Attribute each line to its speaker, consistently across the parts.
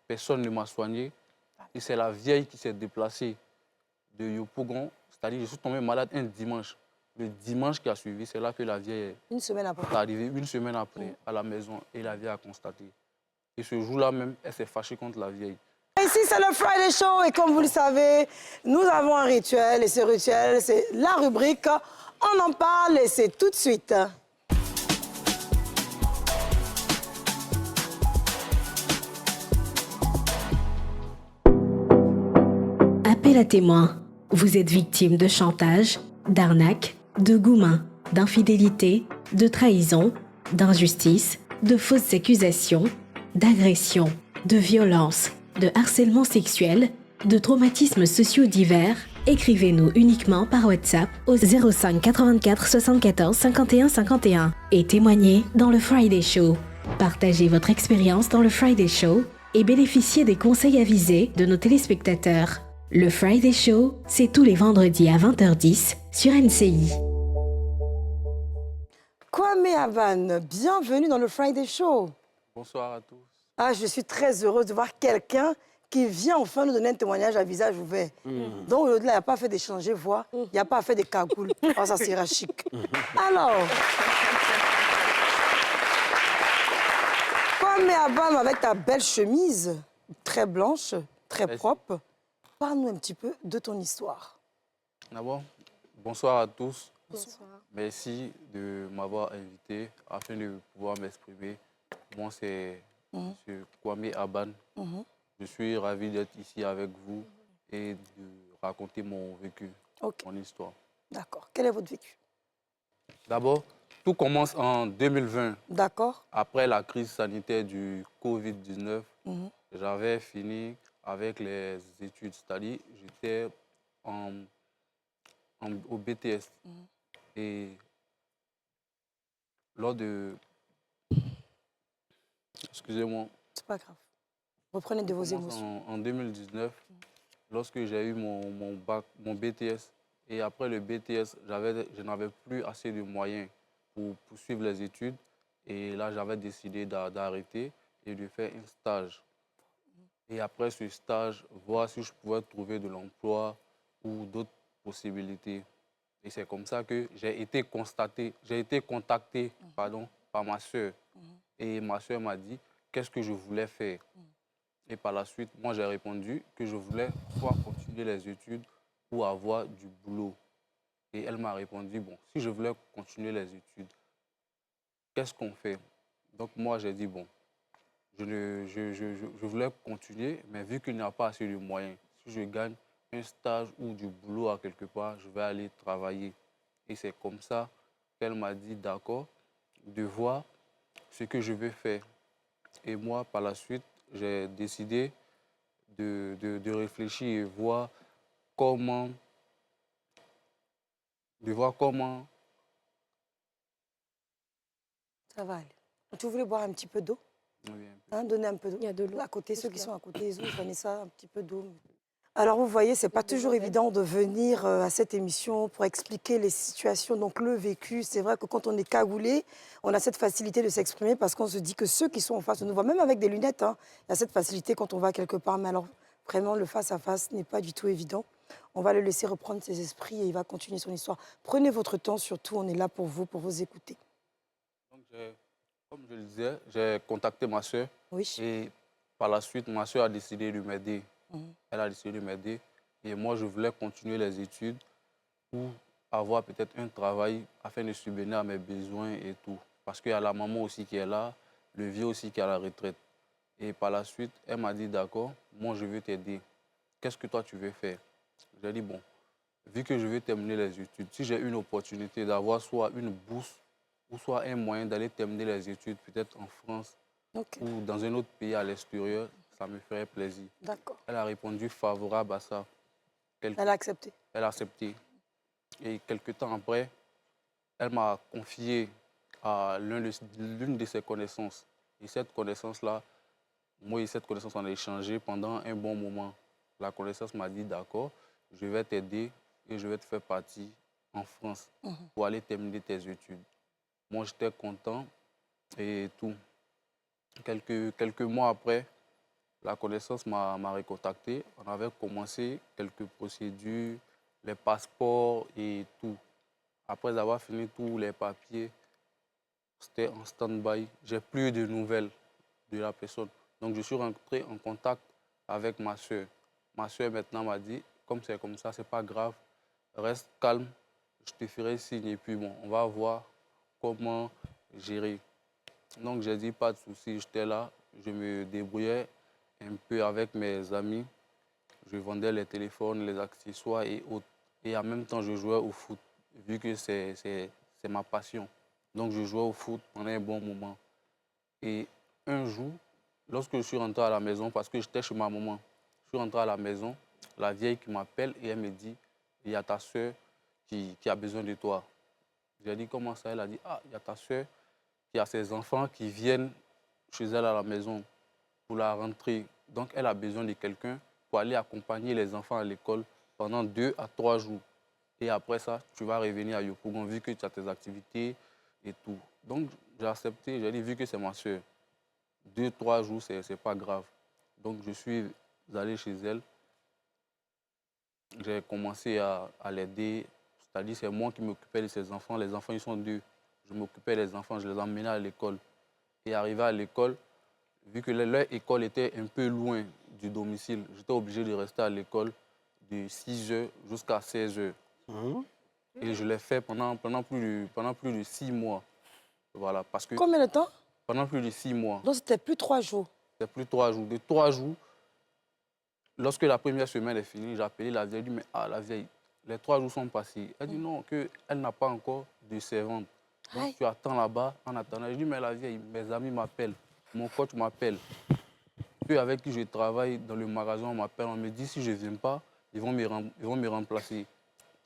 Speaker 1: personne ne m'a soigné. Et c'est la vieille qui s'est déplacée de Yopougon. C'est-à-dire je suis tombé malade un dimanche. Le dimanche qui a suivi, c'est là que la vieille est arrivée une semaine après à la maison et la vieille a constaté. Et ce jour-là même, elle s'est fâchée contre la vieille.
Speaker 2: Ici, c'est le Friday Show et comme vous le savez, nous avons un rituel et ce rituel, c'est la rubrique « On en parle » et c'est tout de suite.
Speaker 3: Appel à témoins. Vous êtes victime de chantage, d'arnaque, de gourmand, d'infidélité, de trahison, d'injustice, de fausses accusations, d'agression, de violence, de harcèlement sexuel, de traumatismes sociaux divers. Écrivez-nous uniquement par WhatsApp au 05 84 74 51 51 et témoignez dans le Friday Show. Partagez votre expérience dans le Friday Show et bénéficiez des conseils avisés de nos téléspectateurs. Le Friday Show, c'est tous les vendredis à 20h10 sur NCI.
Speaker 2: Kwame Aban, bienvenue dans le Friday Show.
Speaker 1: Bonsoir à tous.
Speaker 2: Ah, je suis très heureuse de voir quelqu'un qui vient enfin nous donner un témoignage à visage ouvert. Donc, au-delà, il n'y a pas fait d'échanger voix, il n'y a pas fait de cagoules. Oh, ça sera chic. Alors, Kwame Aban, avec ta belle chemise, très blanche, très propre, parle-nous un petit peu de ton histoire.
Speaker 1: D'abord, bonsoir à tous. Bonsoir. Merci de m'avoir invité afin de pouvoir m'exprimer. Moi, c'est M. Kwame Aban. Je suis ravi d'être ici avec vous et de raconter mon vécu, mon histoire.
Speaker 2: D'accord. Quel est votre vécu?
Speaker 1: D'abord, tout commence en 2020.
Speaker 2: D'accord.
Speaker 1: Après la crise sanitaire du Covid-19, j'avais fini avec les études, c'est-à-dire j'étais au BTS. Et lors de... Excusez-moi.
Speaker 2: C'est pas grave. Reprenez de vos émotions.
Speaker 1: En 2019, lorsque j'ai eu mon bac, mon BTS, et après le BTS, je n'avais plus assez de moyens pour poursuivre les études. Et là, j'avais décidé d'arrêter et de faire un stage. Et après ce stage, voir si je pouvais trouver de l'emploi ou d'autres possibilités. Et c'est comme ça que j'ai été contacté par ma soeur. Et ma soeur m'a dit qu'est-ce que je voulais faire. Et par la suite, moi, j'ai répondu que je voulais soit continuer les études ou avoir du boulot. Et elle m'a répondu, bon, si je voulais continuer les études, qu'est-ce qu'on fait? Donc moi, j'ai dit, bon, je voulais continuer, mais vu qu'il n'y a pas assez de moyens, si je gagne un stage ou du boulot à quelque part, je vais aller travailler. Et c'est comme ça qu'elle m'a dit, d'accord, de voir ce que je vais faire. Et moi, par la suite, j'ai décidé de réfléchir et voir comment...
Speaker 2: Ça va aller. Tu voulais boire un petit peu d'eau?
Speaker 1: Oui,
Speaker 2: Donner un peu d'eau.
Speaker 4: Il y a de l'eau.
Speaker 2: À côté, ceux qui sont à côté, ils ont prenez ça, un petit peu d'eau. Alors, vous voyez, ce n'est pas toujours évident de venir à cette émission pour expliquer les situations, donc le vécu. C'est vrai que quand on est cagoulé, on a cette facilité de s'exprimer parce qu'on se dit que ceux qui sont en face de nous voient, même avec des lunettes, il y a cette facilité quand on va quelque part. Mais alors, vraiment, le face-à-face n'est pas du tout évident. On va le laisser reprendre ses esprits et il va continuer son histoire. Prenez votre temps, surtout, on est là pour vous écouter.
Speaker 1: Donc, comme je le disais, j'ai contacté ma soeur.
Speaker 2: Oui.
Speaker 1: Et par la suite, ma soeur a décidé de m'aider. Elle a décidé de m'aider. Et moi, je voulais continuer les études ou avoir peut-être un travail afin de subvenir à mes besoins et tout. Parce qu'il y a la maman aussi qui est là, le vieux aussi qui est à la retraite. Et par la suite, elle m'a dit, d'accord, moi, je veux t'aider. Qu'est-ce que toi, tu veux faire? J'ai dit, bon, vu que je veux terminer les études, si j'ai une opportunité d'avoir soit une bourse ou soit un moyen d'aller terminer les études, peut-être en France ou dans un autre pays à l'extérieur, ça me ferait plaisir.
Speaker 2: D'accord.
Speaker 1: Elle a répondu favorable à ça.
Speaker 2: Elle a accepté? Elle
Speaker 1: a accepté. Et quelques temps après, elle m'a confié à l'une de ses connaissances. Et cette connaissance-là, moi et cette connaissance, on a échangé pendant un bon moment. La connaissance m'a dit, d'accord, je vais t'aider et je vais te faire partie en France pour aller terminer tes études. Moi, j'étais content et tout. Quelques mois après, la connaissance m'a recontacté. On avait commencé quelques procédures, les passeports et tout. Après avoir fini tous les papiers, c'était en stand-by. J'ai plus de nouvelles de la personne. Donc, je suis rentré en contact avec ma soeur. Ma soeur, maintenant, m'a dit, comme c'est comme ça, c'est pas grave, reste calme, je te ferai signe et puis bon, on va voir comment gérer. Donc, j'ai dit, pas de souci, j'étais là, je me débrouillais un peu avec mes amis. Je vendais les téléphones, les accessoires et autres. Et en même temps, je jouais au foot, vu que c'est ma passion. Donc, je jouais au foot pendant un bon moment. Et un jour, lorsque je suis rentré à la maison, parce que j'étais chez ma maman, je suis rentré à la maison, la vieille qui m'appelle et elle me dit, il y a ta soeur qui a besoin de toi. J'ai dit, comment ça? Elle a dit, ah, il y a ta soeur qui a ses enfants qui viennent chez elle à la maison pour la rentrée. Donc, elle a besoin de quelqu'un pour aller accompagner les enfants à l'école pendant 2 à 3 jours. Et après ça, tu vas revenir à Yopougon vu que tu as tes activités et tout. Donc, j'ai accepté, j'ai dit, vu que c'est ma soeur, 2, 3 jours, c'est pas grave. Donc, je suis allé chez elle. J'ai commencé à l'aider. C'est-à-dire, c'est moi qui m'occupais de ses enfants. Les enfants, ils sont deux. Je m'occupais des enfants, je les emmenais à l'école. Et arrivé à l'école, vu que leur école était un peu loin du domicile, j'étais obligé de rester à l'école de 6 heures jusqu'à 16 heures. Et je l'ai fait pendant plus de 6 mois. Voilà, parce que
Speaker 2: Combien de temps?
Speaker 1: pendant plus de 6 mois,
Speaker 2: Donc, c'était plus 3 jours.
Speaker 1: c'est plus 3 jours. De 3 jours, lorsque la première semaine est finie, j'ai appelé la vieille, je dis, mais ah, la vieille, les 3 jours sont passés. Elle dit non, qu'elle n'a pas encore de servante. Donc,
Speaker 2: Aïe.
Speaker 1: tu attends là-bas en attendant. Je dis, mais la vieille, mes amis m'appellent, mon coach m'appelle. Ceux avec qui je travaille dans le magasin, on m'appelle, on me dit, si je ne viens pas, ils vont me remplacer.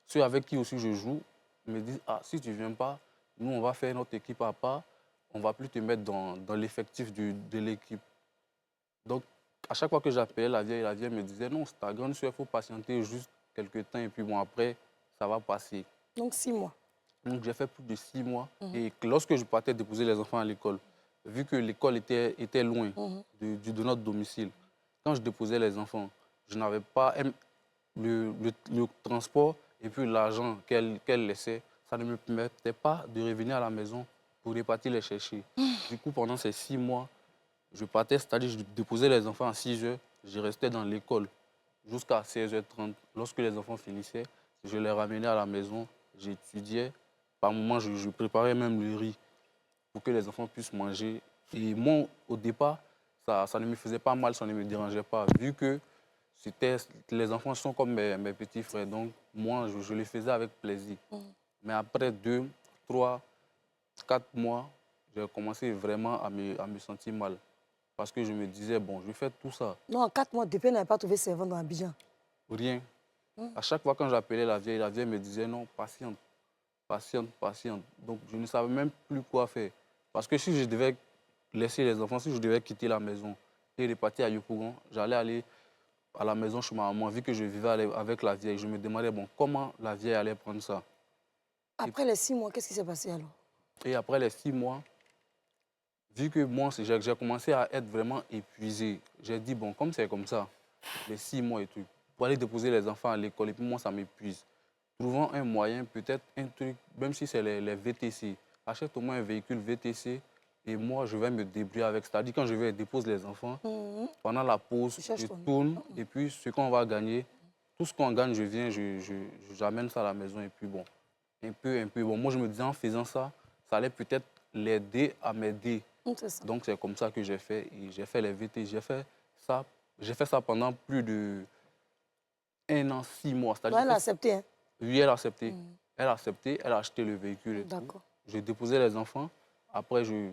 Speaker 1: Ceux avec qui aussi je joue me disent, ah, si tu ne viens pas, nous, on va faire notre équipe à part, on ne va plus te mettre dans l'effectif de l'équipe. Donc, à chaque fois que j'appelais la vieille me disait, non, c'est ta grande soeur, il faut patienter juste quelques temps et puis bon, après, ça va passer.
Speaker 2: Donc, 6 mois.
Speaker 1: Donc, j'ai fait plus de 6 mois. Et lorsque je partais déposer les enfants à l'école, vu que l'école était loin de notre domicile, quand je déposais les enfants, je n'avais pas le transport et puis l'argent qu'elle laissait. Ça ne me permettait pas de revenir à la maison pour repartir les chercher. Du coup, pendant ces 6 mois, je partais, c'est-à-dire je déposais les enfants à 6 heures, je restais dans l'école jusqu'à 16h30. Lorsque les enfants finissaient, je les ramenais à la maison, j'étudiais. Par moments, je préparais même le riz pour que les enfants puissent manger. Et moi, au départ, ça ne me faisait pas mal, ça ne me dérangeait pas, vu que les enfants sont comme mes petits frères. Donc, moi, je les faisais avec plaisir. Mais après 2, 3, 4 mois, j'ai commencé vraiment à me sentir mal. Parce que je me disais, bon, je fais tout ça.
Speaker 2: Non, en 4 mois, depuis, elle n'avait pas trouvé servant dans Abidjan.
Speaker 1: Rien. À chaque fois quand j'appelais la vieille me disait, non, patiente, patiente, patiente. Donc, je ne savais même plus quoi faire. Parce que si je devais laisser les enfants, si je devais quitter la maison et repartir à Yopougon, j'allais aller à la maison chez ma maman, vu que je vivais avec la vieille. Je me demandais, bon, comment la vieille allait prendre ça.
Speaker 2: Après les 6 mois, qu'est-ce qui s'est passé alors?
Speaker 1: Et après les 6 mois, vu que moi, j'ai commencé à être vraiment épuisé, j'ai dit, bon, comme c'est comme ça, les 6 mois et tout, pour aller déposer les enfants à l'école, et puis moi, ça m'épuise. Trouvons un moyen, peut-être un truc, même si c'est les VTC, achète au moins un véhicule VTC et moi, je vais me débrouiller avec. C'est-à-dire, quand je vais déposer les enfants, pendant la pause, je tourne et puis ce qu'on va gagner, tout ce qu'on gagne, je viens, j'amène ça à la maison et puis bon, un peu. Bon, moi, je me disais, en faisant ça, ça allait peut-être l'aider à m'aider. Donc, c'est comme ça que j'ai fait. Et j'ai fait les VT, j'ai fait ça pendant plus de 1 an, 6 mois.
Speaker 2: Elle a accepté, hein?
Speaker 1: Oui, elle a accepté. Elle a accepté, elle a acheté le véhicule.
Speaker 2: D'accord.
Speaker 1: Je déposais les enfants. Après, je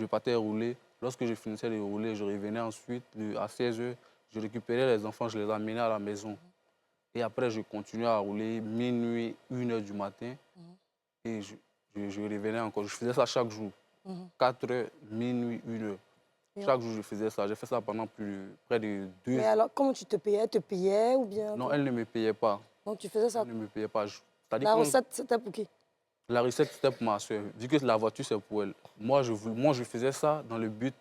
Speaker 1: partais rouler. Lorsque je finissais de rouler, je revenais ensuite à 16 heures. Je récupérais les enfants, je les amenais à la maison. Et après, je continuais à rouler minuit, 1 heure du matin. Et je revenais encore. Je faisais ça chaque jour. 4 heures, minuit, 1 heure. Chaque jour, je faisais ça. J'ai fait ça pendant près de 2 ans.
Speaker 2: Mais alors, comment tu te payais? Elle te payait ou bien?
Speaker 1: Non, elle ne me payait pas.
Speaker 2: Donc, tu faisais ça?
Speaker 1: Elle ne me payait pas.
Speaker 2: La recette, c'était pour qui?
Speaker 1: La recette, c'était pour ma soeur. Vu que la voiture, c'est pour elle. Moi, je faisais ça dans le but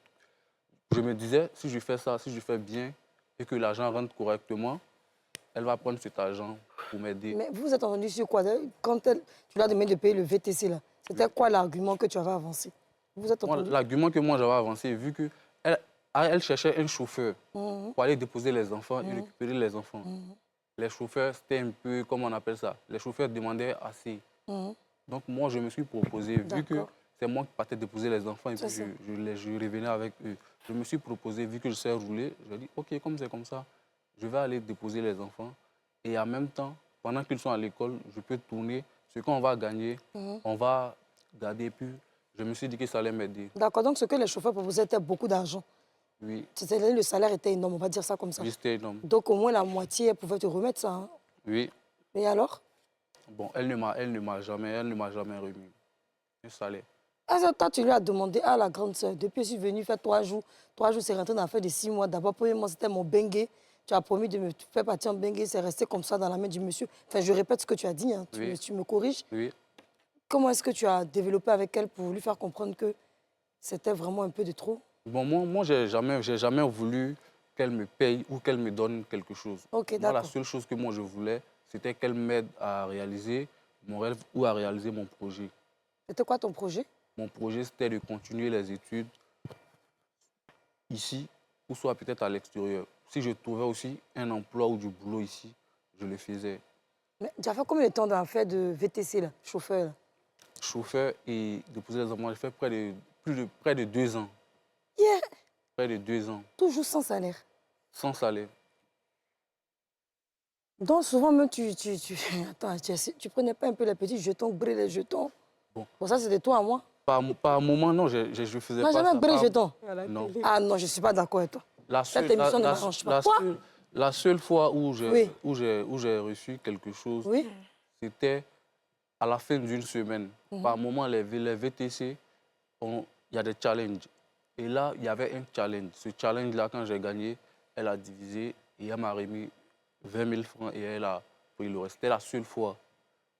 Speaker 1: je me disais, si je fais ça, si je fais bien et que l'argent rentre correctement, elle va prendre cet argent pour m'aider.
Speaker 2: Mais vous êtes entendu sur quoi? Quand tu lui as demandé de payer le VTC, là, c'était quoi l'argument que tu avais avancé? Vous êtes entendu?
Speaker 1: L'argument que moi j'avais avancé, vu que elle cherchait un chauffeur pour aller déposer les enfants et récupérer les enfants. Les chauffeurs, c'était un peu, comment on appelle ça? Les chauffeurs demandaient assez. Donc moi, je me suis proposé, vu que c'est moi qui partais déposer les enfants et puis je revenais avec eux. Je me suis proposé, vu que je sais rouler, je dis, OK, comme c'est comme ça, je vais aller déposer les enfants. Et en même temps, pendant qu'ils sont à l'école, je peux tourner. Ce qu'on va gagner, on va garder. Puis je me suis dit que ça allait m'aider.
Speaker 2: D'accord, donc ce que les chauffeurs proposaient était beaucoup d'argent.
Speaker 1: Oui.
Speaker 2: Le salaire était énorme, on va dire ça comme ça.
Speaker 1: Oui, c'était énorme.
Speaker 2: Donc au moins la moitié, elle pouvait te remettre ça. Hein.
Speaker 1: Oui.
Speaker 2: Et alors?
Speaker 1: Bon, elle ne m'a jamais remis un salaire.
Speaker 2: Ah, ça, toi, tu lui as demandé à la grande sœur, depuis que je suis venue faire 3 jours. 3 jours, c'est rentré dans l'affaire de 6 mois. D'abord, premier mois, c'était mon bengue. Tu as promis de me faire partir en bengue, c'est resté comme ça dans la main du monsieur. Enfin, je répète ce que tu as dit, hein.
Speaker 1: Oui.
Speaker 2: Tu me corriges.
Speaker 1: Oui.
Speaker 2: Comment est-ce que tu as développé avec elle pour lui faire comprendre que c'était vraiment un peu de trop?
Speaker 1: Bon, moi j'ai jamais voulu qu'elle me paye ou qu'elle me donne quelque chose.
Speaker 2: Ok,
Speaker 1: Moi,
Speaker 2: d'accord.
Speaker 1: la seule chose que moi je voulais, c'était qu'elle m'aide à réaliser mon rêve ou à réaliser mon projet.
Speaker 2: C'était quoi ton projet?
Speaker 1: Mon projet, c'était de continuer les études ici ou soit peut-être à l'extérieur. Si je trouvais aussi un emploi ou du boulot ici, je le faisais.
Speaker 2: Mais tu as fait combien de temps dans l'affaire de VTC, là, chauffeur là?
Speaker 1: Chauffeur et déposer les enfants, j'ai fait près de 2 ans.
Speaker 2: Yeah.
Speaker 1: Près de 2 ans,
Speaker 2: Toujours sans salaire.
Speaker 1: sans salaire.
Speaker 2: Donc souvent même attends, tu prenais pas un peu les petits jetons, brûler les jetons.
Speaker 1: Bon.
Speaker 2: Bon, ça c'est de toi à moi.
Speaker 1: Par moment, non, je faisais
Speaker 2: Non,
Speaker 1: pas ça.
Speaker 2: jamais brûler les jetons.
Speaker 1: Non.
Speaker 2: Ah non, je suis pas d'accord avec toi. Cette émission ne m'arrange pas.
Speaker 1: La seule fois où
Speaker 2: Oui.
Speaker 1: j'ai reçu quelque chose,
Speaker 2: Oui.
Speaker 1: c'était à la fin d'une semaine. Par moment, les VTC, il y a des challenges. Et là, il y avait un challenge. Ce challenge-là, quand j'ai gagné, elle a divisé et elle m'a remis 20 000 francs et elle a pris le reste. C'était la seule fois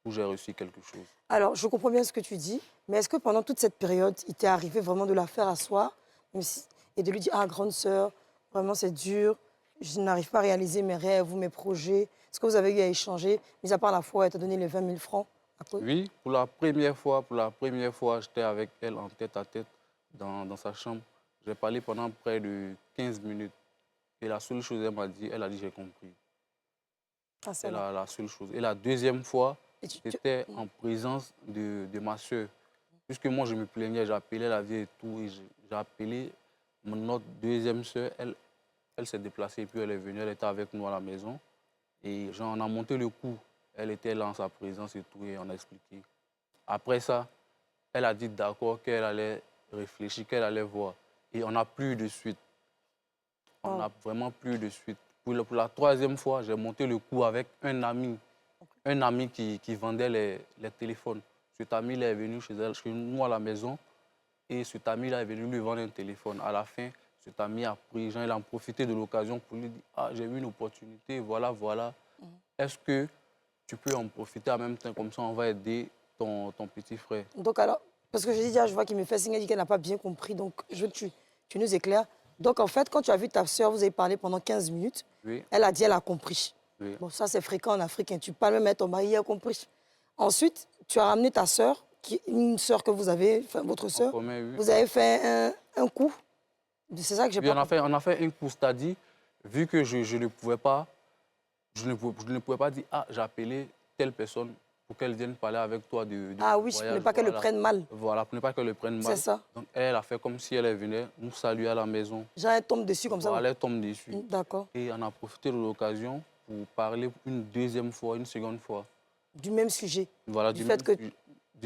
Speaker 1: où j'ai reçu quelque chose.
Speaker 2: Alors, je comprends bien ce que tu dis, mais est-ce que pendant toute cette période, il t'est arrivé vraiment de la faire asseoir et de lui dire, ah, grande sœur, vraiment c'est dur, je n'arrive pas à réaliser mes rêves ou mes projets. Est-ce que vous avez eu à échanger, mis à part la fois où elle t'a donné les 20 000 francs?
Speaker 1: Oui, pour la première fois, j'étais avec elle en tête à tête dans sa chambre. J'ai parlé pendant près de 15 minutes. Et la seule chose qu'elle m'a dit, elle a dit j'ai compris.
Speaker 2: Ah,
Speaker 1: C'est la seule chose. Et la deuxième fois, c'était en présence de ma soeur. Puisque moi, je me plaignais, j'appelais la vie et tout. Et j'ai appelé notre deuxième soeur. Elle s'est déplacée et puis elle est venue, elle était avec nous à la maison. Et on a monté le coup. Elle était là en sa présence et tout, et on a expliqué. Après ça, elle a dit d'accord qu'elle allait réfléchir, qu'elle allait voir. Et on n'a plus eu de suite. On n'a vraiment plus de suite. Pour la troisième fois, j'ai monté le coup avec un ami qui vendait les téléphones. Cet ami-là est venu chez nous à la maison et cet ami-là est venu lui vendre un téléphone. À la fin, cet ami a pris, il a profité de l'occasion pour lui dire « Ah, j'ai eu une opportunité, voilà, voilà. Est-ce que tu peux en profiter en même temps, comme ça on va aider ton petit frère. »
Speaker 2: Donc alors, parce que je dis déjà, je vois qu'il me fait signe, il dit qu'elle n'a pas bien compris, donc je veux que tu nous éclaires. Donc en fait, quand tu as vu ta soeur, vous avez parlé pendant 15 minutes,
Speaker 1: Oui.
Speaker 2: elle a dit, elle a compris.
Speaker 1: Oui.
Speaker 2: Bon, ça c'est fréquent en Afrique, hein. Tu parles même à ton mari, elle a compris. Ensuite, tu as ramené ta soeur, une soeur que vous avez, enfin votre soeur,
Speaker 1: Oui.
Speaker 2: vous avez fait un coup. C'est ça que j'ai pas compris.
Speaker 1: On a fait un coup, c'est-à-dire, vu que je ne pouvais pas, je ne pouvais pas dire, ah, j'ai appelé telle personne pour qu'elle vienne parler avec toi de
Speaker 2: Ah oui,
Speaker 1: voyage,
Speaker 2: pour ne pas qu'elle le prenne mal.
Speaker 1: Voilà, pour ne pas qu'elle le prenne mal.
Speaker 2: C'est ça.
Speaker 1: Donc, elle a fait comme si elle venait nous saluer à la maison.
Speaker 2: Genre, elle tombe dessus comme ça.
Speaker 1: Voilà, elle tombe dessus.
Speaker 2: D'accord.
Speaker 1: Et on a profité de l'occasion pour parler une deuxième fois, une seconde fois.
Speaker 2: Du même sujet.
Speaker 1: Voilà, du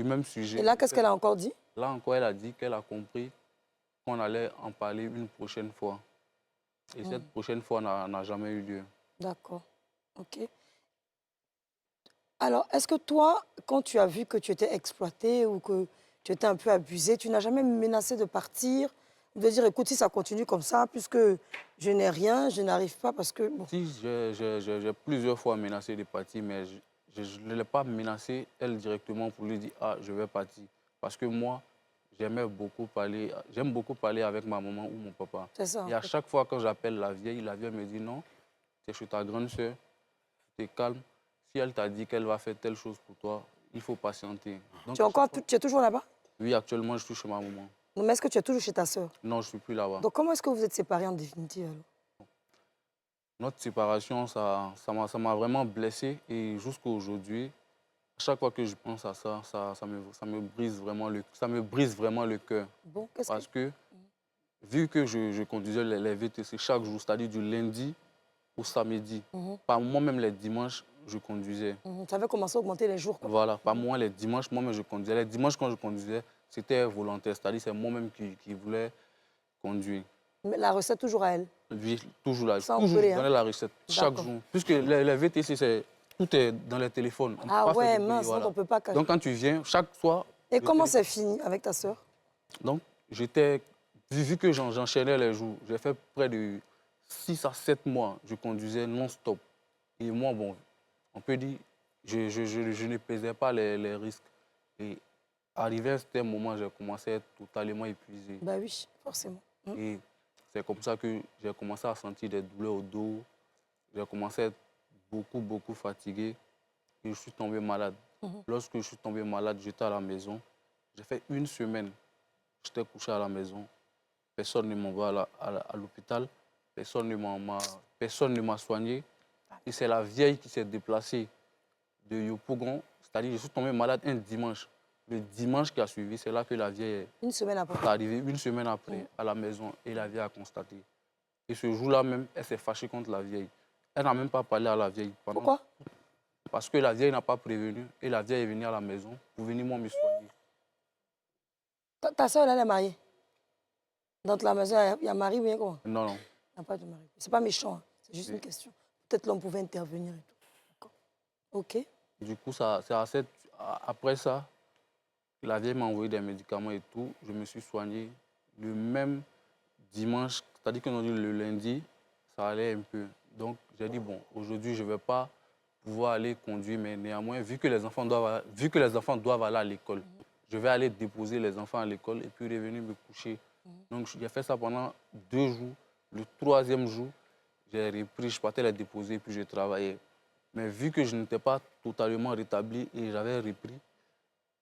Speaker 1: même sujet.
Speaker 2: Et là, qu'est-ce qu'elle a encore dit?
Speaker 1: Là encore, elle a dit qu'elle a compris qu'on allait en parler une prochaine fois. Et cette prochaine fois n'a jamais eu lieu.
Speaker 2: D'accord. OK. Alors, est-ce que toi, quand tu as vu que tu étais exploité ou que tu étais un peu abusé, tu n'as jamais menacé de partir, de dire, écoute, si ça continue comme ça, puisque je n'ai rien, je n'arrive pas parce que... Bon.
Speaker 1: Si, j'ai plusieurs fois menacé de partir, mais je ne l'ai pas menacé, elle, directement, pour lui dire, ah, je vais partir. Parce que moi, j'aime beaucoup parler avec ma maman ou mon papa.
Speaker 2: C'est ça.
Speaker 1: Et à chaque fois que j'appelle la vieille me dit non, c'est chez ta grande sœur, tu es calme. Si elle t'a dit qu'elle va faire telle chose pour toi, il faut patienter. Donc,
Speaker 2: Tu es toujours là-bas?
Speaker 1: Oui, actuellement, je suis chez ma maman.
Speaker 2: Non, mais est-ce que tu es toujours chez ta sœur?
Speaker 1: Non, je ne suis plus là-bas.
Speaker 2: Donc comment est-ce que vous êtes séparés en définitive alors?
Speaker 1: Notre séparation, ça m'a vraiment blessé. Et jusqu'à aujourd'hui, à chaque fois que je pense à ça, ça me brise vraiment le cœur.
Speaker 2: Bon,
Speaker 1: Parce que, vu que je conduisais les VTC chaque jour, c'est-à-dire du lundi au samedi, par moi-même les dimanches, je conduisais.
Speaker 2: Tu avais commencé à augmenter les jours, quoi.
Speaker 1: Voilà, par moi les dimanches, moi-même je conduisais. Les dimanches quand je conduisais, c'était volontaire, c'est-à-dire c'est moi-même qui voulais conduire.
Speaker 2: Mais la recette toujours à elle?
Speaker 1: Oui, toujours là.
Speaker 2: Ça, on
Speaker 1: Toujours
Speaker 2: peut,
Speaker 1: donner la recette, chaque jour. Puisque les VTC, tout est dans les téléphones. On
Speaker 2: Ah
Speaker 1: peut pas
Speaker 2: ouais,
Speaker 1: faire
Speaker 2: mince,
Speaker 1: voilà.
Speaker 2: on ne peut pas cacher.
Speaker 1: Donc quand tu viens, chaque soir...
Speaker 2: Et comment c'est fini avec ta sœur?
Speaker 1: Donc, vu que j'enchaînais les jours, j'ai fait près de 6 à 7 mois, je conduisais non-stop. Et moi, bon, on peut dire, je ne pesais pas les risques. Et arrivé à un certain moment, j'ai commencé à être totalement épuisé.
Speaker 2: Bah oui, forcément.
Speaker 1: Et c'est comme ça que j'ai commencé à sentir des douleurs au dos. J'ai commencé à être beaucoup fatigué. Et je suis tombé malade. Lorsque je suis tombé malade, j'étais à la maison. J'ai fait une semaine. J'étais couché à la maison. Personne ne m'envoie à l'hôpital. Personne ne m'a soigné. Et c'est la vieille qui s'est déplacée de Yopougon. C'est-à-dire, je suis tombé malade un dimanche. Le dimanche qui a suivi, c'est là que la vieille
Speaker 2: Une semaine après.
Speaker 1: est arrivée, une semaine après, à la maison. Et la vieille a constaté. Et ce jour-là même, elle s'est fâchée contre la vieille. Elle n'a même pas parlé à la vieille.
Speaker 2: Pourquoi?
Speaker 1: Parce que la vieille n'a pas prévenu. Et la vieille est venue à la maison pour venir moi me soigner.
Speaker 2: Ta soeur, elle est mariée? Dans la maison, il y a mari ou bien quoi?
Speaker 1: Non, non.
Speaker 2: Il n'y a pas de mari. C'est pas méchant, hein. C'est juste une question. Peut-être l'homme pouvait intervenir et tout. D'accord. Ok.
Speaker 1: Du coup, après ça, la vieille m'a envoyé des médicaments et tout. Je me suis soigné le même dimanche, c'est-à-dire que le lundi, ça allait un peu. Donc, j'ai dit, bon, aujourd'hui, je ne vais pas pouvoir aller conduire, mais néanmoins, vu que les enfants doivent aller à l'école, je vais aller déposer les enfants à l'école et puis revenir me coucher. Donc, j'ai fait ça pendant 2 jours. Le 3e jour, j'ai repris, je partais les déposer, puis je travaillais. Mais vu que je n'étais pas totalement rétabli et j'avais repris,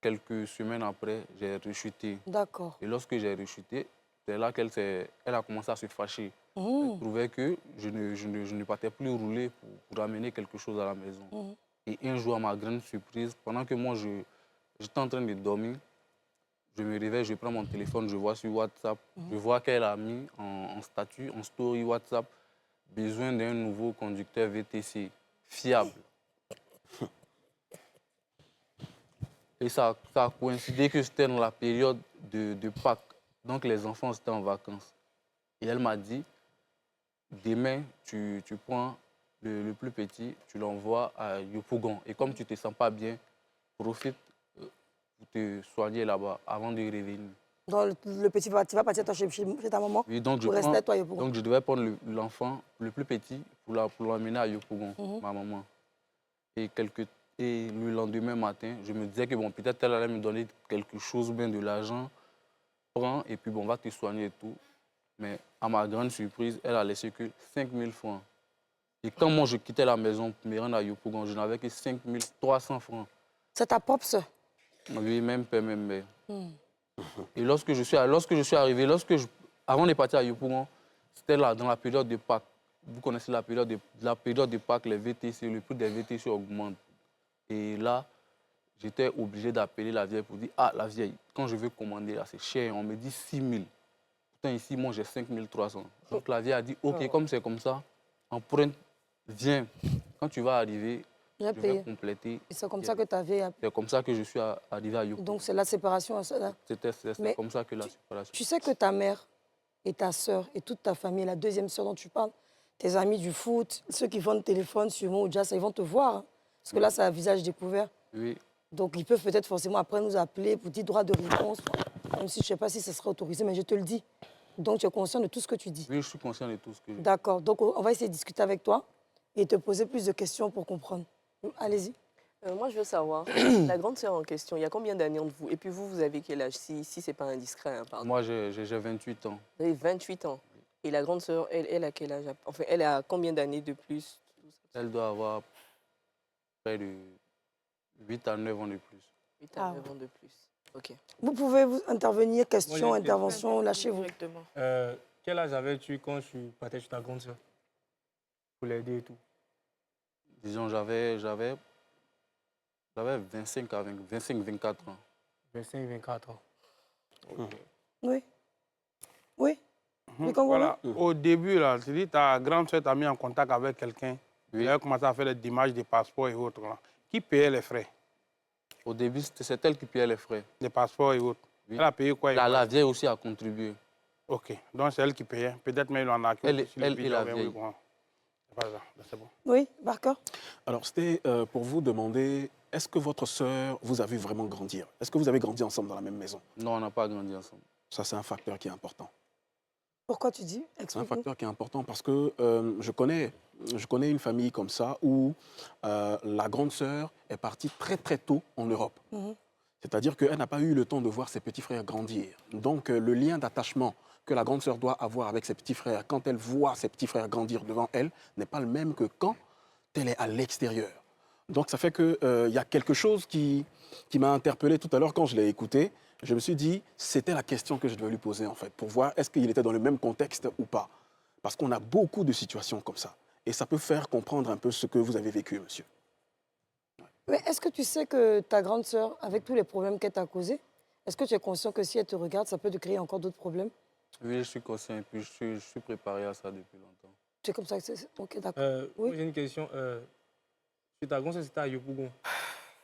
Speaker 1: quelques semaines après, j'ai rechuté.
Speaker 2: D'accord.
Speaker 1: Et lorsque j'ai rechuté, c'est là elle a commencé à se fâcher. Elle trouvait que je ne partais plus rouler pour amener quelque chose à la maison. Et un jour, à ma grande surprise, pendant que moi, j'étais en train de dormir, je me réveille, je prends mon téléphone, je vois sur WhatsApp, je vois qu'elle a mis en statut, en story WhatsApp, besoin d'un nouveau conducteur VTC fiable. Et ça a coïncidé que c'était dans la période de Pâques. Donc les enfants étaient en vacances. Et elle m'a dit, demain, tu prends le plus petit, tu l'envoies à Yopougon. Et comme tu ne te sens pas bien, profite pour te soigner là-bas avant de revenir.
Speaker 2: Donc le petit, tu vas partir chez ta maman?
Speaker 1: Oui, donc
Speaker 2: pour rester à toi, Yopougon.
Speaker 1: Donc je devais prendre l'enfant, le plus petit, pour l'emmener à Yopougon, ma maman. Et le lendemain matin, je me disais que bon, peut-être elle allait me donner quelque chose, bien de l'argent. Prends et puis bon, on va te soigner et tout. Mais à ma grande surprise, elle a laissé que 5 000 francs. Et quand moi je quittais la maison pour me rendre à Yopougon, je n'avais que 5 300 francs.
Speaker 2: C'est ta propre soeur?
Speaker 1: Oui, même père, même mère. Et lorsque je suis arrivé, avant de partir à Yopougon, c'était là, dans la période de Pâques. Vous connaissez la période de Pâques, les VTC, le prix des VTC augmente. Et là, j'étais obligé d'appeler la vieille pour dire, ah, la vieille, quand je veux commander, là, c'est cher, on me dit 6 000. Pourtant, ici, moi, j'ai 5 300. Donc, la vieille a dit, OK, comme c'est comme ça, emprunte, viens. Quand tu vas arriver, je vais compléter.
Speaker 2: Et c'est comme ça que tu avais...
Speaker 1: C'est comme ça que je suis arrivé à Yopougon.
Speaker 2: Donc, c'est la séparation.
Speaker 1: C'est comme ça que la séparation.
Speaker 2: Tu sais que ta mère et ta sœur et toute ta famille, la deuxième sœur dont tu parles, tes amis du foot, ceux qui vendent téléphone sur moi ou Jazz, ils vont te voir. Hein. Parce que là, c'est un visage découvert.
Speaker 1: Oui.
Speaker 2: Donc, ils peuvent peut-être forcément après nous appeler pour dire droit de réponse. Même si je ne sais pas si ce sera autorisé, mais je te le dis. Donc, tu es conscient de tout ce que tu dis?
Speaker 1: Oui, je suis conscient de tout ce que je dis.
Speaker 2: D'accord. Donc, on va essayer de discuter avec toi et te poser plus de questions pour comprendre. Allez-y.
Speaker 4: Moi, je veux savoir, la grande sœur en question, il y a combien d'années entre vous? Et puis vous, vous avez quel âge, si ce n'est pas indiscret, hein, pardon.
Speaker 1: Moi, j'ai 28 ans.
Speaker 4: Vous avez 28 ans. Et la grande sœur, elle a quel âge? Enfin, elle a combien d'années de plus?
Speaker 1: Elle doit avoir près de 8 à 9 ans de plus.
Speaker 4: 8 à 9 ans de plus. OK.
Speaker 2: Vous pouvez vous intervenir, question,
Speaker 5: Moi, j'ai une
Speaker 2: intervention, lâchez-vous.
Speaker 4: Directement.
Speaker 5: Quel âge avais-tu quand tu partais chez ta grande sœur pour l'aider et tout?
Speaker 1: Disons, j'avais 25-24 ans.
Speaker 5: 25-24 ans. Ok.
Speaker 2: Oui. Oui.
Speaker 6: Mhm.
Speaker 2: Mais quand
Speaker 6: Voilà. Au début, là, tu dis ta grande soeur t'a mis en contact avec quelqu'un.
Speaker 1: Oui.
Speaker 6: Elle a commencé à faire des images, des passeports et autres. Là. Qui payait les frais?
Speaker 1: Au début, c'est elle qui payait les frais.
Speaker 6: Les passeports et autres.
Speaker 1: Oui.
Speaker 6: Elle a payé quoi?
Speaker 1: La vieille aussi a contribué.
Speaker 6: Ok. Donc c'est elle qui payait. Peut-être même il en a.
Speaker 1: Elle et la vieille.
Speaker 6: C'est pas ça. C'est bon.
Speaker 2: Oui, Barker.
Speaker 7: Alors, c'était pour vous demander, est-ce que votre sœur vous a vu vraiment grandir? Est-ce que vous avez grandi ensemble dans la même maison?
Speaker 1: Non, on n'a pas grandi ensemble.
Speaker 7: Ça, c'est un facteur qui est important.
Speaker 2: Pourquoi tu dis?
Speaker 7: C'est un
Speaker 2: Explique-nous.
Speaker 7: facteur qui est important parce que je connais une famille comme ça où la grande sœur est partie très très tôt en Europe.
Speaker 2: Mhm.
Speaker 7: C'est-à-dire qu'elle n'a pas eu le temps de voir ses petits frères grandir. Donc le lien d'attachement que la grande sœur doit avoir avec ses petits frères quand elle voit ses petits frères grandir devant elle n'est pas le même que quand elle est à l'extérieur. Donc ça fait qu'il y a quelque chose qui m'a interpellé tout à l'heure quand je l'ai écouté. Je me suis dit, c'était la question que je devais lui poser en fait, pour voir est-ce qu'il était dans le même contexte ou pas. Parce qu'on a beaucoup de situations comme ça. Et ça peut faire comprendre un peu ce que vous avez vécu, monsieur.
Speaker 2: Mais est-ce que tu sais que ta grande sœur, avec tous les problèmes qu'elle t'a causés, est-ce que tu es conscient que si elle te regarde, ça peut te créer encore d'autres problèmes?
Speaker 1: Oui, je suis conscient et puis je suis préparé à ça depuis longtemps.
Speaker 2: C'est comme ça que c'est... Ok, d'accord. Oui.
Speaker 5: J'ai une question. Chez ta grande sœur, c'était à Yopougon?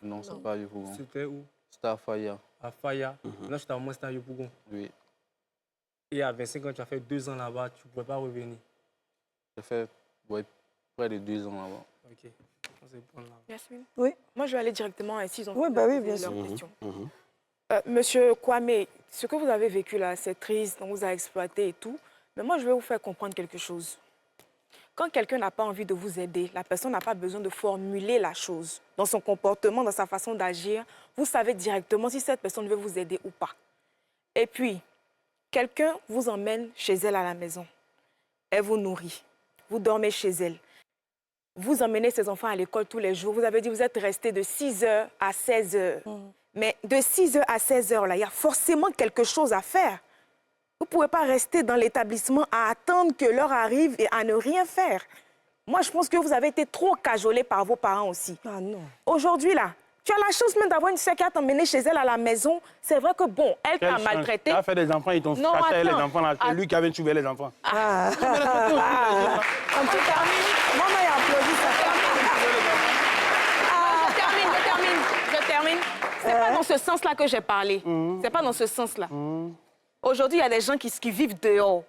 Speaker 1: Non, c'est pas à Yopougon.
Speaker 5: C'était où?
Speaker 1: C'était à Faya.
Speaker 5: À Faya. Là, chez ta maman, c'était à Yopougon.
Speaker 1: Oui.
Speaker 5: Et à 25 ans, tu as fait 2 ans là-bas, tu ne pouvais pas revenir.
Speaker 1: J'ai fait près de 2 ans là-bas.
Speaker 5: Ok. C'est bon, là.
Speaker 8: Yasmine?
Speaker 2: Oui.
Speaker 8: Moi, je vais aller directement à s'ils ont
Speaker 2: Oui,
Speaker 8: fini
Speaker 2: bah
Speaker 8: de
Speaker 2: oui,
Speaker 8: poser
Speaker 2: bien
Speaker 8: leurs
Speaker 2: sûr.
Speaker 8: questions.
Speaker 7: Mhm.
Speaker 8: Monsieur Kwame, ce que vous avez vécu là, c'est triste, on vous a exploité et tout. Mais moi, je vais vous faire comprendre quelque chose. Quand quelqu'un n'a pas envie de vous aider, la personne n'a pas besoin de formuler la chose. Dans son comportement, dans sa façon d'agir, vous savez directement si cette personne veut vous aider ou pas. Et puis, quelqu'un vous emmène chez elle à la maison. Elle vous nourrit. Vous dormez chez elle. Vous emmenez ses enfants à l'école tous les jours. Vous avez dit que vous êtes resté de 6h à 16h. Mais de 6h à 16h, là, il y a forcément quelque chose à faire. Vous ne pouvez pas rester dans l'établissement à attendre que l'heure arrive et à ne rien faire. Moi, je pense que vous avez été trop cajolé par vos parents aussi.
Speaker 2: Ah non.
Speaker 8: Aujourd'hui, là, tu as la chance même d'avoir une sœur qui a t'emmené chez elle à la maison. C'est vrai que, bon, elle t'a maltraité.
Speaker 6: Tu as fait des enfants, ils t'ont
Speaker 8: Non,
Speaker 6: caché les
Speaker 8: attends.
Speaker 6: enfants. là. C'est lui qui avait tué les enfants.
Speaker 2: Ah. En tout cas, maman a applaudi ça.
Speaker 8: Je termine. C'est pas dans ce sens-là que j'ai parlé. C'est pas dans ce sens-là. Aujourd'hui, il y a des gens qui vivent dehors.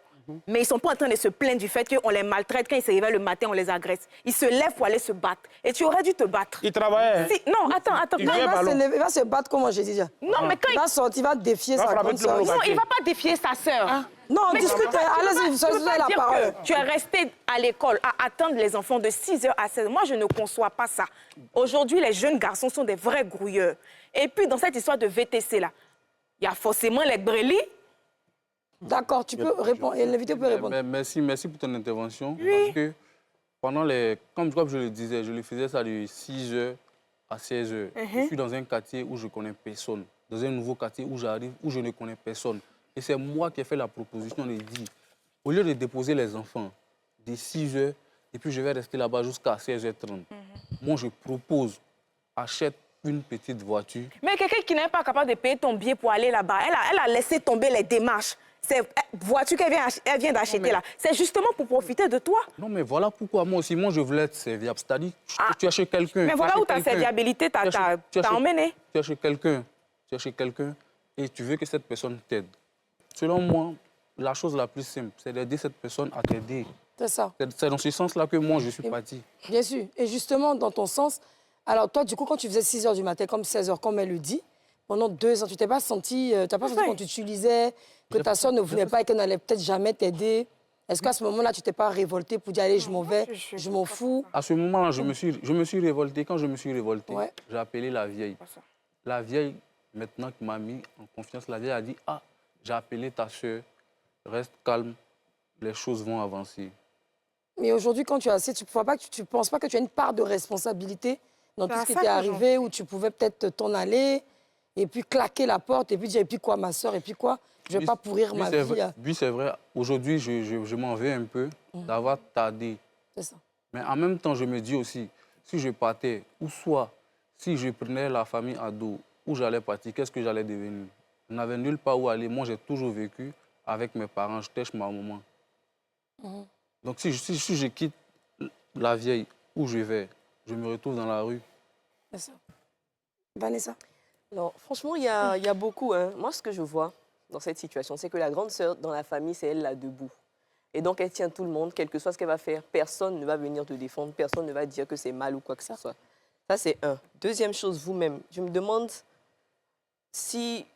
Speaker 8: Mais ils ne sont pas en train de se plaindre du fait qu'on les maltraite. Quand ils se réveillent le matin, on les agresse. Ils se lèvent pour aller se battre. Et tu aurais dû te battre.
Speaker 6: Il travaillait.
Speaker 8: Si- non, attends.
Speaker 6: Il
Speaker 2: Non,
Speaker 6: vient
Speaker 2: il va
Speaker 6: ballon.
Speaker 2: se lever, il va se battre comme j'ai dit déjà.
Speaker 8: Non, mais quand
Speaker 2: Il va sortir, il va défier
Speaker 6: Va
Speaker 2: sa
Speaker 6: frapper
Speaker 2: grande
Speaker 6: tout le
Speaker 2: sœur.
Speaker 6: monde.
Speaker 8: Non, il ne va pas défier sa sœur.
Speaker 2: Non,
Speaker 8: Mais
Speaker 2: discutez.
Speaker 8: tu peux pas-
Speaker 2: Allez-y,
Speaker 8: tu peux
Speaker 2: vous
Speaker 8: pas
Speaker 2: avez la
Speaker 8: dire
Speaker 2: parole.
Speaker 8: que tu es resté à l'école à attendre les enfants de 6h à 16h. Moi, je ne conçois pas ça. Aujourd'hui, les jeunes garçons sont des vrais grouilleurs. Et puis, dans cette histoire de VTC, là, il y a forcément les brélis.
Speaker 2: D'accord, tu peux répondre. Et l'invité peut répondre.
Speaker 1: Merci pour ton intervention. Parce que pendant comme je le disais, je le faisais ça de 6h à 16h. Je suis dans un quartier où je ne connais personne. Dans un nouveau quartier où j'arrive, où je ne connais personne. Et c'est moi qui ai fait la proposition de dire, au lieu de déposer les enfants de 6h, et puis je vais rester là-bas jusqu'à 16h30, moi je propose, achète une petite voiture.
Speaker 8: Mais quelqu'un qui n'est pas capable de payer ton billet pour aller là-bas, elle a laissé tomber les démarches. Cette voiture qu'elle vient d'acheter là, c'est justement pour profiter de toi.
Speaker 1: Non, mais voilà pourquoi moi aussi, je voulais être serviable. C'est-à-dire, tu es chez quelqu'un.
Speaker 8: Mais voilà où ta serviabilité t'a emmené.
Speaker 1: Tu es chez quelqu'un et tu veux que cette personne t'aide. Selon moi, la chose la plus simple, c'est d'aider cette personne à t'aider.
Speaker 2: C'est ça.
Speaker 1: C'est dans ce sens-là que moi, je suis parti.
Speaker 2: Bien sûr. Et justement, dans ton sens, alors toi, du coup, quand tu faisais 6h du matin, comme 16h, comme elle le dit, pendant 2 ans, tu t'es pas senti, qu'on t'utilisait, que ta soeur ne voulait pas et qu'elle n'allait peut-être jamais t'aider. Est-ce qu'à ce moment-là, tu t'es pas révolté pour dire, allez, je m'en vais, je m'en fous?
Speaker 1: À ce moment-là, je me suis révolté. Quand je me suis révolté,
Speaker 2: Ouais.
Speaker 1: j'ai appelé la vieille.
Speaker 8: Pas ça.
Speaker 1: La vieille, maintenant qui m'a mis en confiance, la vieille a dit, ah, j'ai appelé ta soeur, reste calme, les choses vont avancer.
Speaker 2: Mais aujourd'hui, quand tu as assez, tu ne penses pas que tu as une part de responsabilité dans tout
Speaker 8: C'est
Speaker 2: ce qui
Speaker 8: à ça
Speaker 2: t'est
Speaker 8: que
Speaker 2: arrivé, où tu pouvais peut-être t'en aller et puis claquer la porte et puis dire, et puis quoi, ma soeur, et puis quoi? Je ne vais pas pourrir ma vie.
Speaker 1: Oui, c'est vrai. Aujourd'hui, je m'en vais un peu d'avoir tardé.
Speaker 2: C'est ça.
Speaker 1: Mais en même temps, je me dis aussi, si je partais, ou soit, si je prenais la famille à dos, où j'allais partir, qu'est-ce que j'allais devenir? Je n'avais nulle part où aller. Moi, j'ai toujours vécu avec mes parents. J'étais chez ma maman. Donc, si je quitte la vieille, où je vais, je me retrouve dans la rue.
Speaker 2: C'est ça. Vanessa?
Speaker 4: Alors, franchement, il y a beaucoup. Hein. Moi, ce que je vois dans cette situation, c'est que la grande sœur, dans la famille, c'est elle là debout. Et donc, elle tient tout le monde, quel que soit ce qu'elle va faire. Personne ne va venir te défendre, personne ne va dire que c'est mal ou quoi que ce soit. Ça, c'est un. Deuxième chose, vous-même, je me demande si...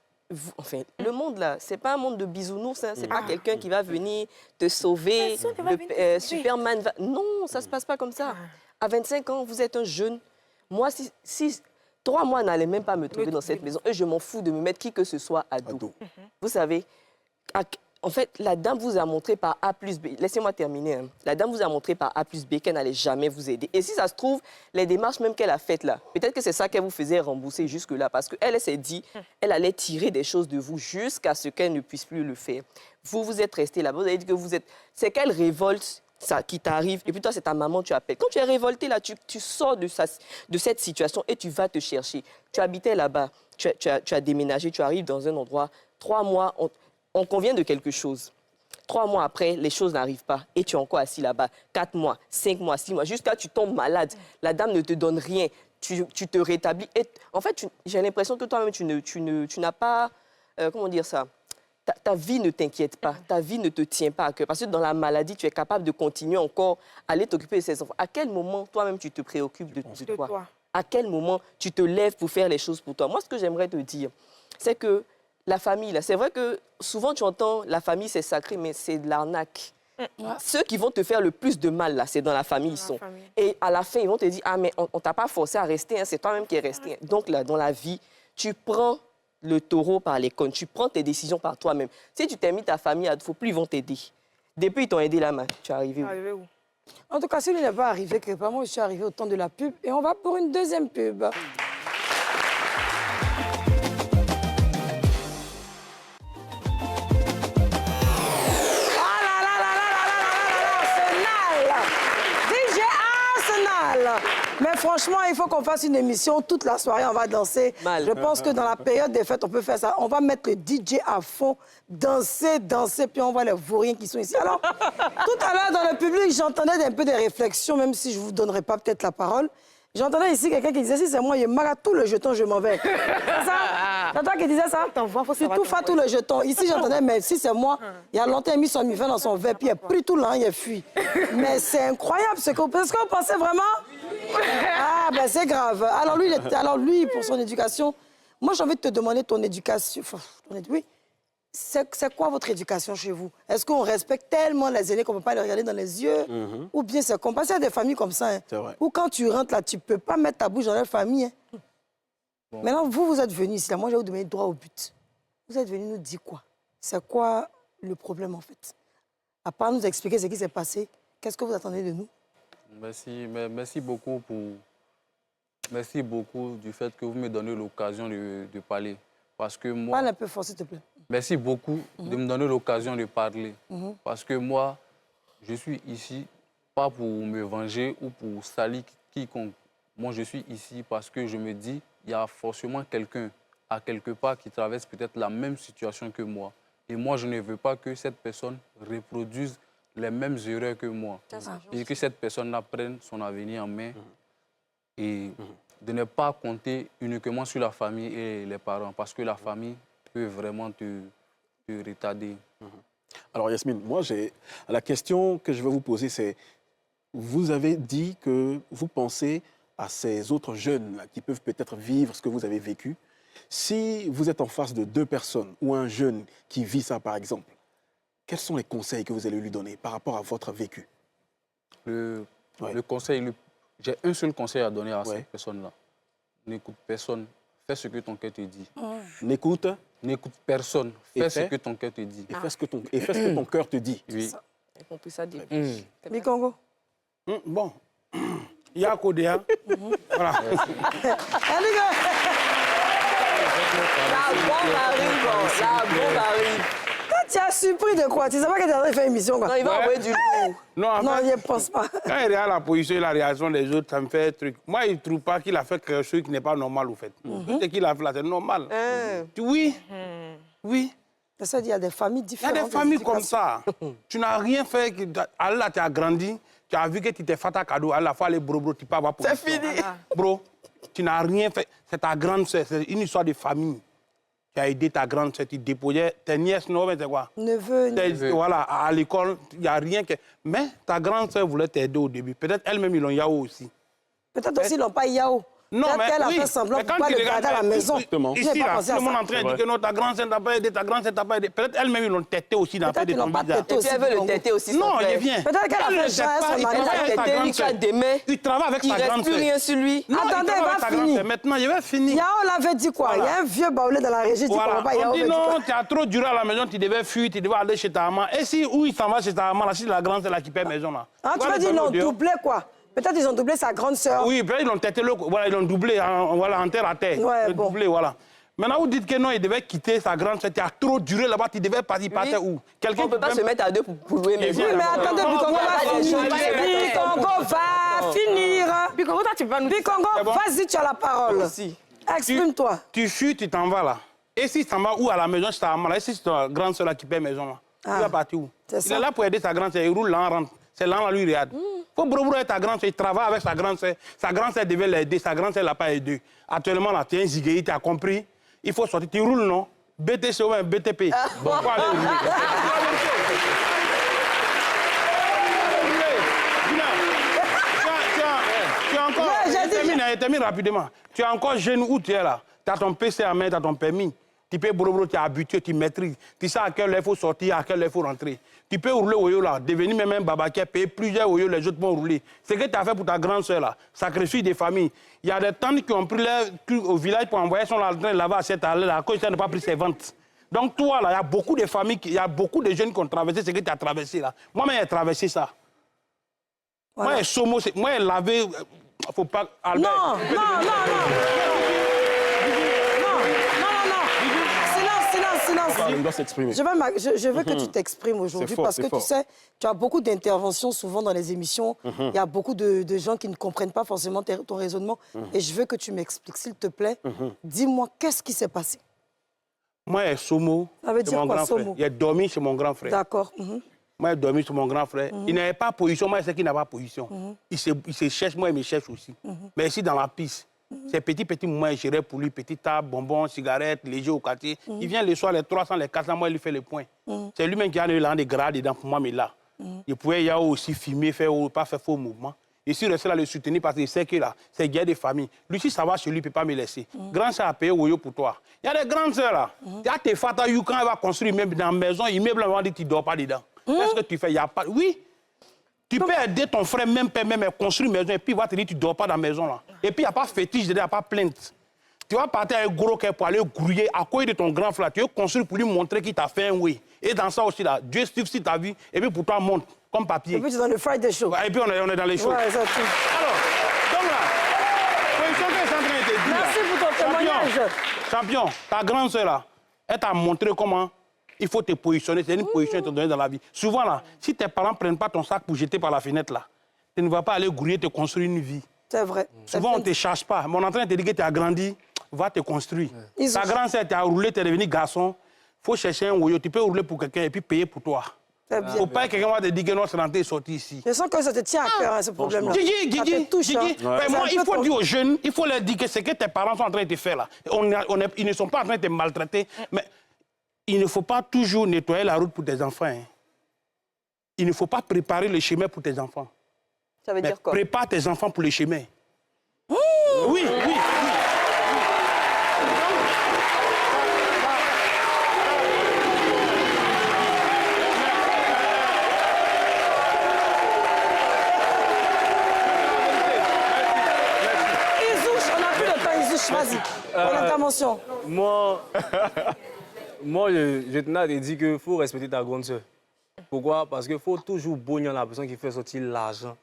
Speaker 4: Enfin, le monde, là, c'est pas un monde de bisounours. Hein. C'est pas quelqu'un qui va venir te sauver.
Speaker 8: Personne ne va venir te sauver.
Speaker 4: Superman va... Non, ça se passe pas comme ça. À 25 ans, vous êtes un jeune. Moi, si 3 mois n'allaient même pas me trouver dans cette maison, et je m'en fous de me mettre qui que ce soit à dos. Vous savez, en fait, la dame vous a montré par A plus B, laissez-moi terminer, hein. La dame vous a montré par A plus B qu'elle n'allait jamais vous aider. Et si ça se trouve, les démarches même qu'elle a faites là, peut-être que c'est ça qu'elle vous faisait rembourser jusque-là, parce qu'elle s'est dit, elle allait tirer des choses de vous jusqu'à ce qu'elle ne puisse plus le faire. Vous êtes resté là, vous avez dit que vous êtes... C'est quelle révolte ça, qui t'arrive, et puis toi, c'est ta maman, tu appelles. Quand tu es révolté, là, tu sors de cette situation et tu vas te chercher. Tu habitais là-bas, tu as déménagé, tu arrives dans un endroit, 3 mois, on convient de quelque chose. 3 mois après, les choses n'arrivent pas et tu es encore assis là-bas. 4 mois, 5 mois, 6 mois, jusqu'à ce que tu tombes malade. La dame ne te donne rien. Tu te rétablis. Et, en fait, j'ai l'impression que toi-même, tu n'as pas... comment dire ça? Ta vie ne t'inquiète pas, ta vie ne te tient pas à cœur. Parce que dans la maladie, tu es capable de continuer encore à aller t'occuper de ces enfants. À quel moment, toi-même, tu te préoccupes de toi? À quel moment tu te lèves pour faire les choses pour toi? Moi, ce que j'aimerais te dire, c'est que la famille, là, c'est vrai que souvent, tu entends la famille, c'est sacré, mais c'est de l'arnaque. Ceux qui vont te faire le plus de mal, là, c'est dans la famille, ils sont. Et à la fin, ils vont te dire, ah, mais on t'a pas forcé à rester, hein, c'est toi-même qui es resté. Donc, là, dans la vie, tu prends le taureau par les cornes. Tu prends tes décisions par toi-même. Si tu t'es mis ta famille à défaut, plus ils vont t'aider. Depuis, ils t'ont aidé la main. Tu es arrivé où?
Speaker 2: En tout cas, si lui n'est pas arrivé quelque part, moi, je suis arrivée au temps de la pub et on va pour une deuxième pub. Mais franchement, il faut qu'on fasse une émission toute la soirée, on va danser. Je pense que dans la période des fêtes, on peut faire ça. On va mettre le DJ à fond, danser, puis on voit les vauriens qui sont ici. Alors, tout à l'heure, dans le public, j'entendais un peu des réflexions, même si je ne vous donnerai pas peut-être la parole. J'entendais ici quelqu'un qui disait, si c'est moi, il me tout le jeton, je m'en vais. C'est ça? C'est toi qui disais ça? Tu tout fait tout le jeton. Ici, j'entendais, mais si c'est moi, il y a longtemps, il a mis son mi-fin dans son verre, puis il a pris tout là, il a fui. Mais c'est incroyable ce qu'on pense. Est-ce qu'on pensait vraiment? Ah, ben c'est grave. Alors lui, pour son éducation, moi, j'ai envie de te demander ton éducation. Oui. C'est quoi votre éducation chez vous? Est-ce qu'on respecte tellement les aînés qu'on ne peut pas les regarder dans les yeux? Ou bien c'est comme... Parce qu'il y a des familles comme ça. Hein, où quand tu rentres là, tu ne peux pas mettre ta bouche dans leur famille. Hein. Bon. Maintenant, vous êtes venus ici. Là, moi, je vais vous donner droit au but. Vous êtes venus nous dire quoi? C'est quoi le problème, en fait? À part nous expliquer ce qui s'est passé, qu'est-ce que vous attendez de nous?
Speaker 1: Merci beaucoup du fait que vous me donnez l'occasion de parler. Parce que moi...
Speaker 2: Parle un peu fort, s'il te plaît.
Speaker 1: Merci beaucoup de me donner l'occasion de parler. Parce que moi, je suis ici pas pour me venger ou pour salir quiconque. Moi, je suis ici parce que je me dis, il y a forcément quelqu'un à quelque part qui traverse peut-être la même situation que moi. Et moi, je ne veux pas que cette personne reproduise les mêmes erreurs que moi. Et que cette personne-là prenne son avenir en main et de ne pas compter uniquement sur la famille et les parents. Parce que la famille peut vraiment te retarder.
Speaker 7: Alors Yasmine, moi, la question que je vais vous poser, c'est, vous avez dit que vous pensez à ces autres jeunes là, qui peuvent peut-être vivre ce que vous avez vécu. Si vous êtes en face de 2 personnes ou un jeune qui vit ça, par exemple, Quels sont les conseils que vous allez lui donner par rapport à votre vécu?
Speaker 1: Le conseil, j'ai un seul conseil à donner à
Speaker 7: Ouais.
Speaker 1: cette personne-là. N'écoute personne, fais ce que ton cœur te dit.
Speaker 7: N'écoute
Speaker 1: N'écoute personne,
Speaker 7: Et
Speaker 1: fais ce
Speaker 7: fais.
Speaker 1: que ton cœur te dit.
Speaker 7: et fais ce que ton cœur te dit.
Speaker 1: Oui.
Speaker 4: J'ai compris ça début.
Speaker 2: Bikongo.
Speaker 6: Bon, il y a Kodéa. Voilà.
Speaker 4: La bombe arrive, la bombe arrive.
Speaker 2: Toi, tu as surpris de quoi? Tu sais pas que tu es en train de faire une émission, quoi.
Speaker 4: Non, il va envoyer du lourd.
Speaker 6: Non, en
Speaker 2: Non,
Speaker 6: fait,
Speaker 2: je ne pense pas.
Speaker 6: quand il regarde la position et la réaction des autres, ça me fait un truc. Moi, il ne trouve pas qu'il a fait quelque chose qui n'est pas normal, au fait. Tout ce qu'il a fait là, c'est normal. Oui, oui.
Speaker 2: C'est ça, il y a des familles
Speaker 6: Il y a
Speaker 2: différentes.
Speaker 6: des familles comme ça. Tu n'as rien fait. Allah, tu as grandi. Tu as vu que tu t'es fait ta cadeau. Allah, il faut aller bro, tu peux avoir pour
Speaker 4: C'est fini.
Speaker 6: Bro, tu n'as rien fait. C'est ta grande sœur. C'est une histoire de famille. Tu as aidé ta grande sœur. Tu déposais tes nièces, non, mais c'est quoi?
Speaker 2: Neveu,
Speaker 6: Voilà, à l'école, il n'y a rien que... Mais ta grande sœur voulait t'aider au début. Peut-être elle-même, ils l'ont yao aussi.
Speaker 2: peut-être aussi, ils n'ont pas Yao.
Speaker 6: Non,
Speaker 2: Peut-être
Speaker 6: mais
Speaker 2: qu'elle a
Speaker 6: oui,
Speaker 2: fait semblant
Speaker 6: mais
Speaker 2: pour
Speaker 6: quand
Speaker 2: pas
Speaker 6: tu
Speaker 2: le garder à la
Speaker 6: regardes,
Speaker 2: maison.
Speaker 7: Justement.
Speaker 2: Je n'ai
Speaker 6: Ici,
Speaker 2: pas
Speaker 6: là,
Speaker 2: pensé
Speaker 6: tout
Speaker 2: à
Speaker 6: le monde est
Speaker 2: ça.
Speaker 6: en train de dire que non, ta grande sœur t'a pas aidé, ta grande sœur t'a pas aidé. Peut-être elle-même, ils l'ont têté aussi dans
Speaker 2: Peut-être
Speaker 6: de
Speaker 2: qu'ils
Speaker 6: ton
Speaker 2: n'ont pas
Speaker 6: visage.
Speaker 2: têté
Speaker 4: Et
Speaker 2: aussi.
Speaker 4: puis elle veut le
Speaker 2: Bikongo.
Speaker 4: têter aussi,
Speaker 6: Non,
Speaker 4: son
Speaker 6: il
Speaker 4: frère.
Speaker 6: vient.
Speaker 2: Peut-être qu'elle a
Speaker 6: Elle
Speaker 2: fait
Speaker 6: ne
Speaker 2: ça,
Speaker 6: tête
Speaker 2: son
Speaker 6: pas, il
Speaker 2: mari
Speaker 6: travaille
Speaker 2: l'a
Speaker 6: avec sa
Speaker 2: têté.
Speaker 6: grande
Speaker 4: Il
Speaker 6: sœur.
Speaker 4: a des mains.
Speaker 6: Il travaille avec
Speaker 4: Il
Speaker 6: sa
Speaker 4: ne
Speaker 6: grande
Speaker 4: reste plus
Speaker 6: sœur.
Speaker 4: rien sur lui.
Speaker 6: Non, il
Speaker 2: Attendez,
Speaker 6: travaille
Speaker 2: il
Speaker 6: avec
Speaker 2: va
Speaker 6: sa grande
Speaker 2: finir.
Speaker 6: sœur. Maintenant, je vais finir.
Speaker 2: Yao l'avait dit quoi? Il y a un vieux baoulé dans la régie, dit qu'on
Speaker 6: Voilà.
Speaker 2: va pas
Speaker 6: On
Speaker 2: Yao.
Speaker 6: dit
Speaker 2: veut dire
Speaker 6: non,
Speaker 2: quoi?
Speaker 6: tu as trop duré à la maison, tu devais fuir, tu devais aller chez ta maman. Et si, où il s'en va chez ta maman, là, si c'est la grande sœur là qui paie maison là.
Speaker 2: Ah, tu
Speaker 6: Voilà,
Speaker 2: veux dire, ils
Speaker 6: le
Speaker 2: l'ont
Speaker 6: dehors.
Speaker 2: doublé, quoi? Peut-être ils ont doublé sa grande sœur.
Speaker 6: Oui, peut-être ils l'ont têté, voilà, ils l'ont doublé voilà, en terre à terre.
Speaker 2: Ouais,
Speaker 6: Le
Speaker 2: bon.
Speaker 6: doublé, voilà. Maintenant, vous dites que non, il devait quitter sa grande sœur. Tu as trop duré là-bas, tu devais partir. Partir où? Quelqu'un
Speaker 4: On ne peut pas se mettre à deux pour louer
Speaker 6: Et
Speaker 4: maison.
Speaker 2: Oui, mais attendez,
Speaker 6: Non,
Speaker 2: Bikongo
Speaker 6: non,
Speaker 2: va
Speaker 6: non,
Speaker 2: finir.
Speaker 6: non, non,
Speaker 2: Bikongo va finir.
Speaker 8: Bikongo, toi, tu vas nous...
Speaker 2: Bikongo,
Speaker 6: C'est bon?
Speaker 2: vas-y, tu as la parole.
Speaker 4: Aussi.
Speaker 2: Exprime-toi.
Speaker 6: Tu fuis, tu t'en vas là. Et si tu t'en vas où à la maison, chez ta maman là? Et si c'est ta grande sœur là qui paie maison là?
Speaker 2: Ah,
Speaker 6: Il va partir où?
Speaker 2: c'est
Speaker 6: Il
Speaker 2: ça.
Speaker 6: est là pour aider sa grande sœur. Il roule là, en rentre. C'est là, on lui regarde. Faut brobro avec ta grande sœur. Il travaille avec sa grande sœur. Sa grande sœur devait l'aider. Sa grande sœur ne l'a pas aidé. Actuellement, là, tu es un zigueï, tu as compris. Il faut sortir. Tu roules, non? BTC ou un BTP. Bon, faut aller rouler. Tu es encore...
Speaker 2: Ouais, j'ai dit-
Speaker 6: Je termine rapidement. Tu es encore jeune où tu es là. Tu as ton PC à main, tu as ton permis. Tu peux brobro, tu es habitué, tu maîtrises. Tu sais à quelle heure il faut sortir, à quelle heure il faut rentrer. Tu peux rouler au yo là, devenir même un babaquet, payer plusieurs au yo, les autres vont rouler. Ce que tu as fait pour ta grande soeur là, sacrifice des familles. Il y a des tantes qui ont pris leur truc au village pour envoyer son train là-bas à cette allée-là, à cause qu'elle n'a pas pris ses ventes. Donc toi là, il y a beaucoup de familles, il y a beaucoup de jeunes qui ont traversé ce que tu as traversé là. Moi-même, j'ai traversé ça.
Speaker 2: Voilà.
Speaker 6: Moi, Somo, moi, elle lavé. Faut pas. Albert,
Speaker 2: Non, non, non, non. Silence.
Speaker 7: Il doit s'exprimer.
Speaker 2: Je veux que tu t'exprimes aujourd'hui
Speaker 7: C'est fort,
Speaker 2: parce
Speaker 7: c'est
Speaker 2: que
Speaker 7: fort.
Speaker 2: tu sais, tu as beaucoup d'interventions souvent dans les émissions. Il y a beaucoup de gens qui ne comprennent pas forcément ton raisonnement. Et je veux que tu m'expliques, s'il te plaît. Dis-moi, qu'est-ce qui s'est passé?
Speaker 6: moi, Somo,
Speaker 2: Ça veut
Speaker 6: c'est
Speaker 2: dire
Speaker 6: mon
Speaker 2: quoi,
Speaker 6: grand frère.
Speaker 2: Somo?
Speaker 6: Il a dormi chez mon grand frère.
Speaker 2: D'accord.
Speaker 6: Moi, j'ai dormi sur mon grand frère. Il n'avait pas position, moi, je sais qu'il n'a pas position. Il se cherche, moi, il me cherche aussi. Mais ici, dans la piste, ces petits moments, je gérais pour lui, petit table, bonbons, cigarettes, léger au quartier. Il vient le soir, les 300, les 400, moi, il lui fait le point. C'est lui-même qui a des grades dedans pour moi, mais là. Il pouvait y avoir aussi filmer, pas faire faux mouvements. Je suis resté là le soutenir parce qu'il sait que là, c'est guerre de famille. Lui, si ça va chez lui, il ne peut pas me laisser. Grand sœur a payé Oyo pour toi. Il y a des grandes sœurs là. Il y a tes fata, quand elle va construire même dans la maison, immeuble, on va dire que tu ne dors pas dedans. Qu'est-ce que tu fais? Il y a pas... Oui. Tu peux aider ton frère, même père, même à construire une maison, et puis il va te dire que tu ne dors pas dans la maison là. Et puis il n'y a pas fétiche, il n'y a pas plainte. Tu vas partir avec un gros cœur pour aller grouiller à côté de ton grand frère. Tu veux construire pour lui montrer qu'il t'a fait un oui. Et dans ça aussi là, Dieu suffit ta vie, et puis pour toi monte comme papier.
Speaker 2: Et puis tu es dans le Friday Show.
Speaker 6: Et puis on est dans les choses.
Speaker 2: Ouais, ça, tu-
Speaker 6: Alors, donc là, position que je suis en train de te dire là.
Speaker 2: Merci pour ton témoignage.
Speaker 6: Champion, ta grande sœur là, elle t'a montré comment il faut te positionner. C'est une position te donner dans la vie. Souvent là, si tes parents ne prennent pas ton sac pour jeter par la fenêtre là, tu ne vas pas aller grouiller, te construire une vie.
Speaker 2: C'est vrai.
Speaker 6: Souvent, on ne te charge pas. Mais on est en train de te dire que tu as grandi, va te construire.
Speaker 2: Ils
Speaker 6: Ta
Speaker 2: ont-
Speaker 6: grande sœur, tu as roulé, tu es devenu garçon. Il faut chercher un oyo. Tu peux rouler pour quelqu'un et puis payer pour toi.
Speaker 2: C'est
Speaker 6: Il ne
Speaker 2: bien.
Speaker 6: faut pas que quelqu'un va te dire que non, c'est rentré et sorti ici.
Speaker 2: Je sens que ça te tient à cœur, hein, ce problème-là. Ça te touche.
Speaker 6: Guigui.
Speaker 2: hein.
Speaker 6: Ouais,
Speaker 2: C'est
Speaker 6: moi,
Speaker 2: un
Speaker 6: il
Speaker 2: peu
Speaker 6: faut
Speaker 2: ton-
Speaker 6: dire aux jeunes, il faut leur dire que ce que tes parents sont en train de te faire là, ils ne sont pas en train de te maltraiter, mais il ne faut pas toujours nettoyer la route pour tes enfants. Hein. Il ne faut pas préparer le chemin pour tes enfants.
Speaker 4: Ça veut
Speaker 6: Mais
Speaker 4: dire quoi?
Speaker 6: prépare tes enfants pour le chemin. Oui.
Speaker 2: H, vas-y, pour l'intervention.
Speaker 5: Moi, je tenais à te dire qu'il faut respecter ta grande sœur. Pourquoi? Parce qu'il faut toujours bonir la personne qui fait sortir l'argent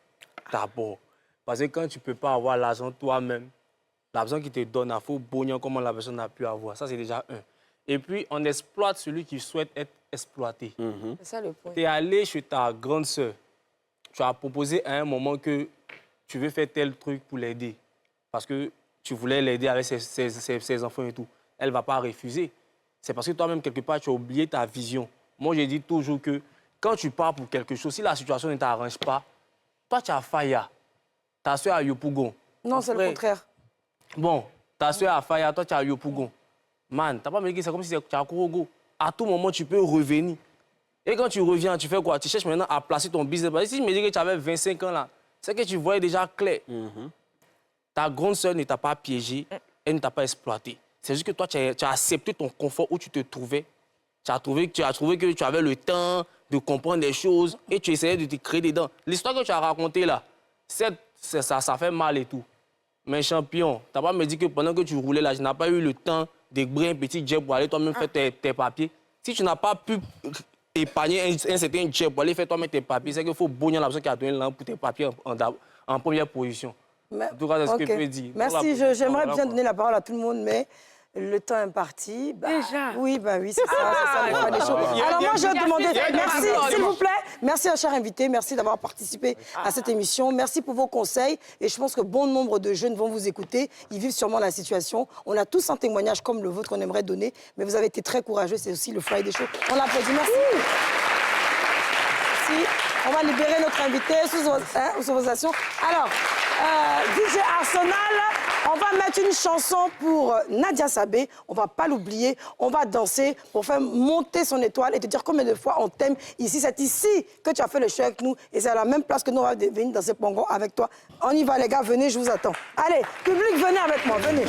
Speaker 5: d'abord. Parce que quand tu ne peux pas avoir l'argent toi-même, la personne qui te donne, il faut bonir comment la personne a pu avoir. Ça, c'est déjà un. Et puis, on exploite celui qui souhaite être exploité.
Speaker 4: C'est ça le point.
Speaker 5: Tu es allé chez ta grande sœur. Tu as proposé à un moment que tu veux faire tel truc pour l'aider. Parce que tu voulais l'aider avec ses enfants et tout. Elle ne va pas refuser. C'est parce que toi-même, quelque part, tu as oublié ta vision. Moi, je dis toujours que quand tu pars pour quelque chose, si la situation ne t'arrange pas, toi, tu as Faya. Ta soeur a Yopougon.
Speaker 2: Non, c'est le contraire.
Speaker 5: Bon, ta soeur a Faya, toi, tu as Yopougon. Man, tu n'as pas me dit que c'est comme si tu as Korogo. À tout moment, tu peux revenir. Et quand tu reviens, tu fais quoi? Tu cherches maintenant à placer ton business. Parce que si je me dis que tu avais 25 ans, là, c'est que tu voyais déjà clair. Ta grande sœur ne t'a pas piégé, elle ne t'a pas exploité. C'est juste que toi, tu as accepté ton confort où tu te trouvais. Tu as trouvé que tu avais le temps de comprendre des choses et tu essayais de te créer dedans. L'histoire que tu as racontée là, ça fait mal et tout. Mais champion, tu n'as pas me dit que pendant que tu roulais là, tu n'as pas eu le temps d'ébriller un petit jet pour aller toi-même faire tes papiers. Si tu n'as pas pu épargner un certain jet pour aller faire toi-même tes papiers, c'est qu'il faut bonner la personne qui a donné l'an pour tes papiers en première position. En tout cas, c'est ce que je peux dire.
Speaker 2: Merci, j'aimerais bien donner la parole à tout le monde, mais le temps est parti.
Speaker 8: Déjà?
Speaker 2: Oui, c'est ça, le choix des choses. Alors moi, je vais demander, merci, s'il vous plaît, merci à cher invité, merci d'avoir participé à cette émission, merci pour vos conseils, et je pense que bon nombre de jeunes vont vous écouter, ils vivent sûrement la situation. On a tous un témoignage comme le vôtre qu'on aimerait donner, mais vous avez été très courageux, c'est aussi le Friday Show. On l'applaudit, merci. Merci. On va libérer notre invité sous vos actions. Alors, DJ Arsenal, on va mettre une chanson pour Nadia Sabé. On va pas l'oublier. On va danser pour faire monter son étoile et te dire combien de fois on t'aime ici. C'est ici que tu as fait le show avec nous. Et c'est à la même place que nous, on va venir danser Pongo avec toi. On y va, les gars. Venez, je vous attends. Allez, public, venez avec moi. Venez.